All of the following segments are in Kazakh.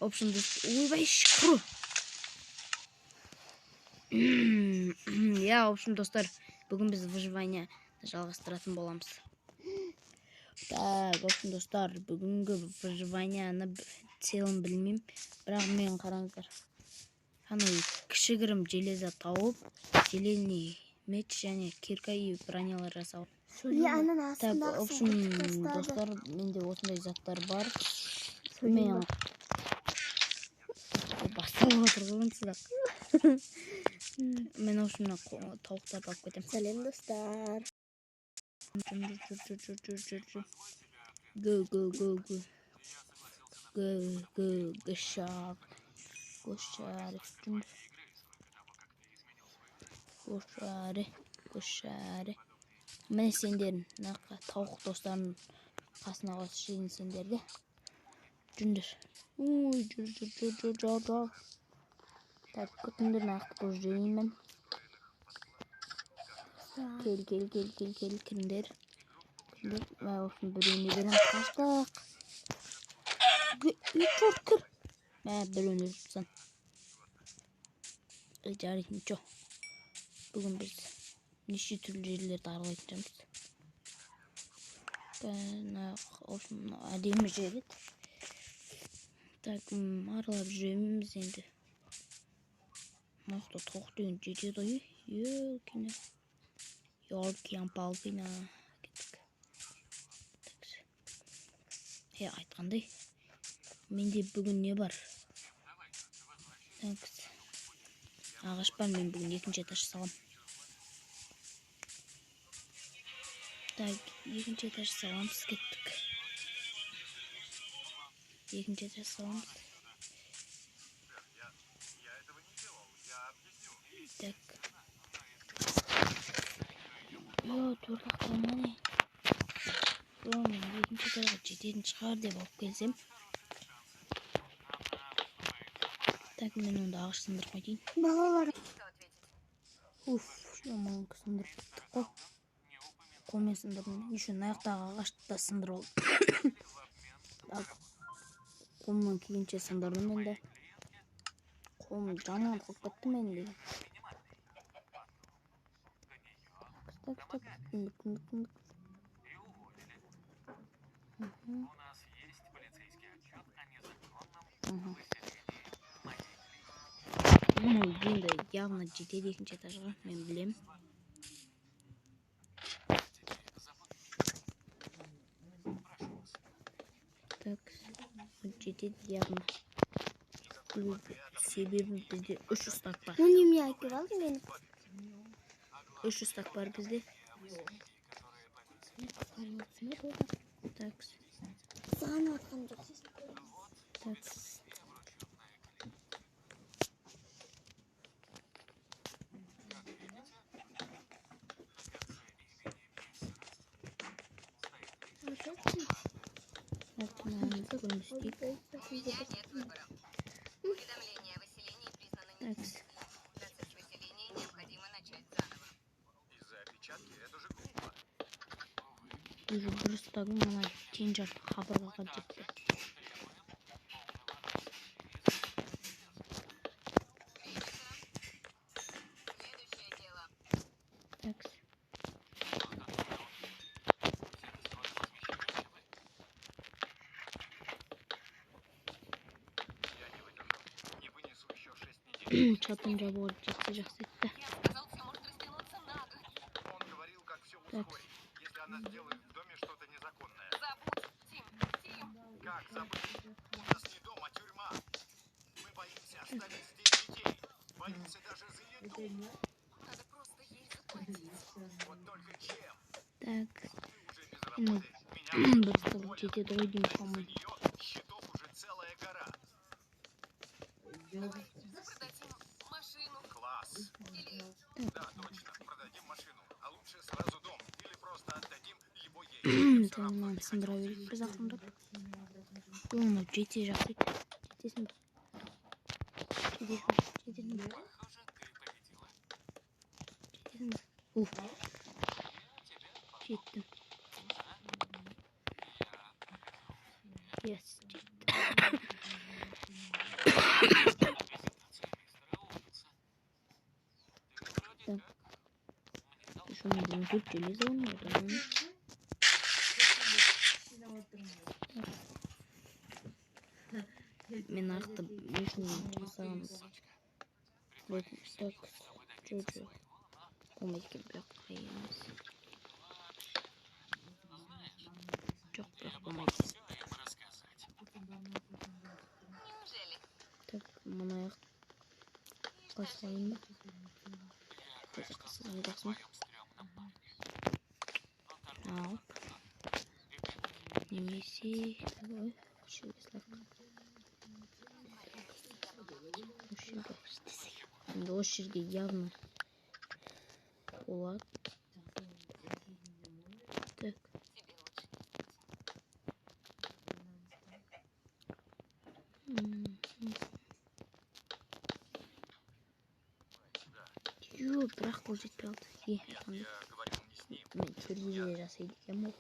В общем, ойбай шүкір. В общем, достар, бүгін біз выживание жалғастыратын боламыз. Так, в общем, достар, бүгінгі выживанияны целым білмеймін, бірақ мен қараңыздар. Кішігірім железа тауып, зеленый меч және кирка и бронялар жасау. Так, в общем, достар, менде осындай заттар бар. Мен басталып отырған сіздақ. Мен, в общем, тауықтарды алып кетем. Сәлем, достар. Көшәрі. Міне сендерін, тауық достарын қасына қосып сендерді. Жүндір. Жүр. Так, күтіндер нақты бұл жеймін. Кел, кіріндер. Біреуіне берем қаштық. Чорт кір. Біреуіне жүрсін. Жарайды, ничо. Бүгін біз неше түрлі жерлерді аралайтын жамыз. В общем, әдемі жер еді. Так, аралап жүреміз енді. Мақта тоқ деген жетеді ой. Елкіне. Палкина. Айтқандай. Менде бүгін не бар? Ағаш бар, мен бүгін екінші этаж салам. Так, екінші этаж саламыз, кеттік. Екінші этаж саламыз. Так. Төртақтан не? Мен екінші этажға жететін шығар деп алып келсем. Так, мен онда ағаш сындырып қайтайын. Балалар. Жаман сындырып біттік қой. Қолмен сындырдым. Еще аяқтағы ағашты да сындырып алдым. Так, қолымнан келгенше сындырдым енді. Қолым жаман қойып кетті мен деген. Так, кіндік. Енді явно жетеді екінші этажға, мен білем. Так, жетеді явно. Себебі бізде 300 стак бар. Ну, неме айтып алды мені? 300 стак бар бізде. Так. Саған атқан жоқсыз. Так. Уведомление о выселении признано неисполнимым. Процесс выселения необходимо начать заново. Из-за опечатки это же глупо. Уже дұрыстағы мына тең жарты қабырғаға жетті. Следующее дело. Так. Я не выдержу. Не вынесу еще 6 недель. Чатын жабуға жетті, жақсы етті. Я сказал, все может растянуться на год. Он говорил, как все ускорить. Если она сделает в доме что-то незаконное. Забудь, Тим. Как забыть? У нас не дом, а тюрьма. Мы боимся оставить здесь детей. Боимся даже за еду. Надо просто ей заплатить. Вот только чем? Так. Ты уже без работы. Меня Дұрыстығы жетеді ғой деймін, за по-моему. нее счетов уже целая гора. Запродать им машину. Класс. Или Да, точно. Продадим машину. А лучше сразу дом. Или просто отдадим его ей. Всё равно Мынаны не сындыра хотелось берейік здесь. біз ақырындап. Оны жете жақсы еді. Жетесің бе? Жетесің бе? Жеттім. Yes, жеттім. Тут телевизор нет. Мен ақты мешін жасағанбыз. Так, жоқ. Болмайды екен, бірақ емес. Жоқ, бірақ болмайды. Неужели? Так, мұны аяққа салайын ба? Аяққа салайын жақсы ма? Ал. Немесе... Ой, жерге салайық. Енді осы жерге явно болады. Так. Ё, бірақ бұл жетпей алды. Я говорил не с ним. Мен телевизор жасайды екен ол.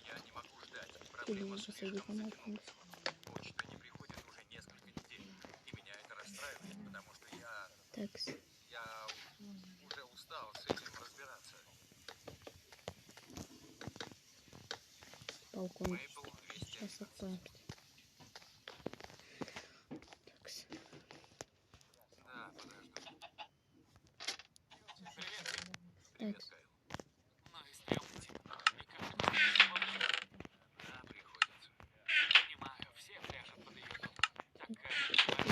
Я не могу ждать. Телевизор жасайды екен ол. Почта не приходит уже несколько недель. И меня это расстраивает, потому что Так. я уже устал с этим разбираться. Балкон. Мейпл 200. Сейчас отправим. Да, подожду. Так. Кайл. Да, приходится.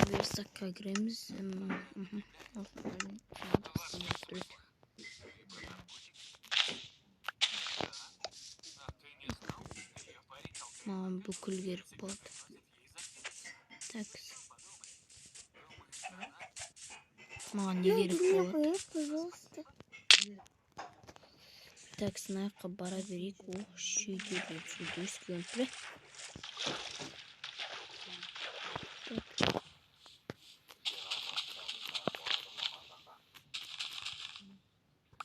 Версакқа кіреміз. Маған бүкіл керек болады. Так. Маған не керек болады? Пожалуйста. Так, снайпқа бара берейік. О, шүйде өскен тұр.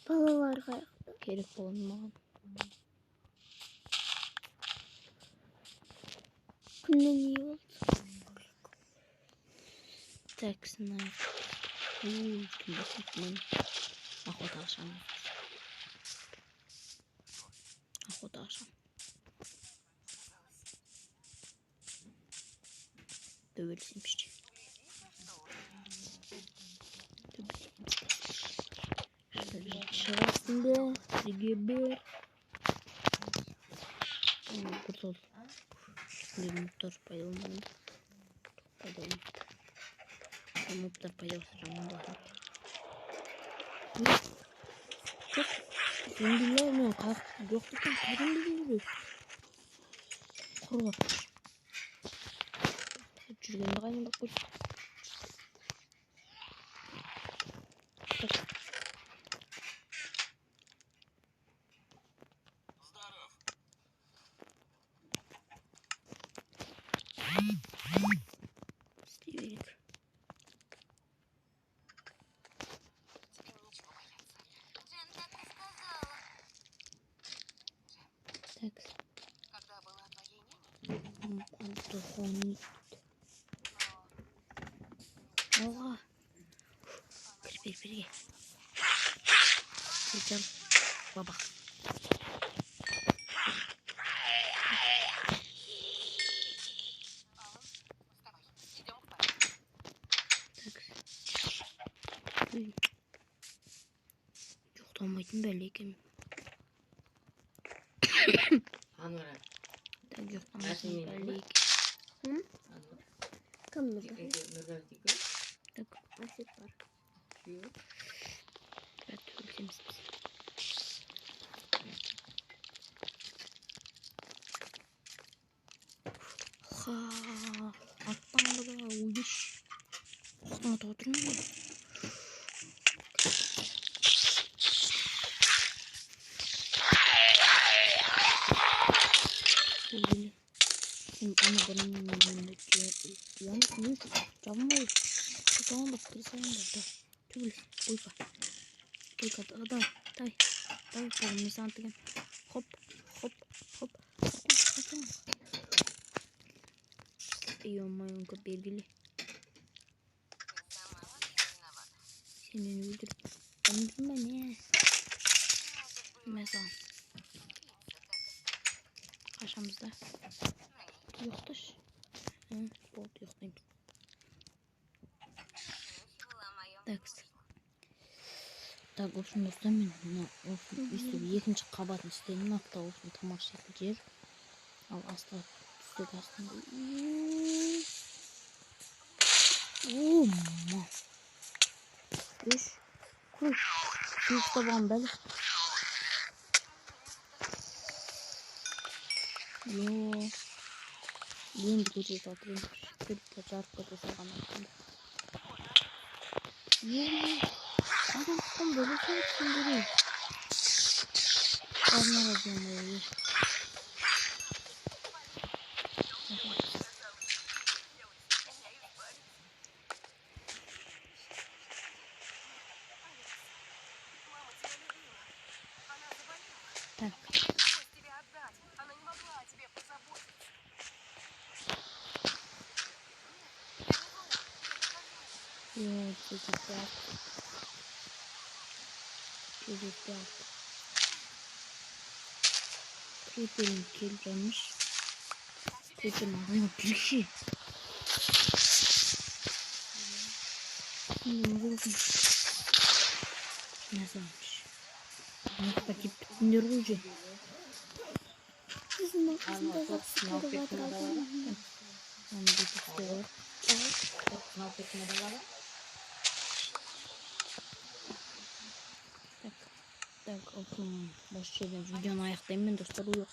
Балаларға Керек болады маған. күннен не болды? Так, снайп. Мен охота ашам. Охота ашам. Төбелесемші. Шығасың ба? Сізге бір. Құртыл. Мұптар пайда болмайды. Мұптар пайда болмайды. Жоқ. Өнділер мен жоқтықтан қайдан білген құрға. Жүргенді қайын бақ қойды. Стиверик. Тебе нечего бояться. Джен так и сказала. Так. Когда была твоей няней? Антохон. Ага. Бери. Сейчас. Баба. Вставай. Идем к папе. Так. Жоқтамайтын бәле екен. Анвара, Так, жоқтамайтын бәле екен. Кім нужно? Нұргалтікі, Так, Асет бар. күйеу. бәт өлсеміз. Ха, аттанды да, ойдыш. Қоқтың ата отырмын ғой. Sevgili. Şimdi ama benim yanımdaki yanlış mı? Tamam mı? Tamam bak kırsalım da. Tübül. Uyka. Uyka da. Day. Kolum santıken. Hop. Kaçalım. Ё-моё, belgili. Ты сама виновата. Seni öldür. Öldürme ne? Mesela. Kaşamızda. Yoktur. Hı, bol yok değil. Так. Так, в общем, достаем. Если екінші қабатын істеймін, нақты olsun тамақ жер. Ал аста түстік астында. Ома. Үш. Күш. Шын ұстабаған бәлі. Йо. Енді көжет атырын. Күріпті жарып көте салған артында. Йо. Adam tutan böyle şey sindiriyor. Onlara dönüyor. Так. Yok, çocuklar. Çocuklar. Creeper'in kill gelmiş. Creeper'in adamı bir kişi. Şimdi vurdum. Ne sanmış? Noktaki bütünler olacak. Sizin arkasında da sıkıntı var kaldım. Onu bir tutuyor. Sınav tekmede var. Так, в общем, başlayalım. Videonu ayaktayım ben dostlar. Uyuyor.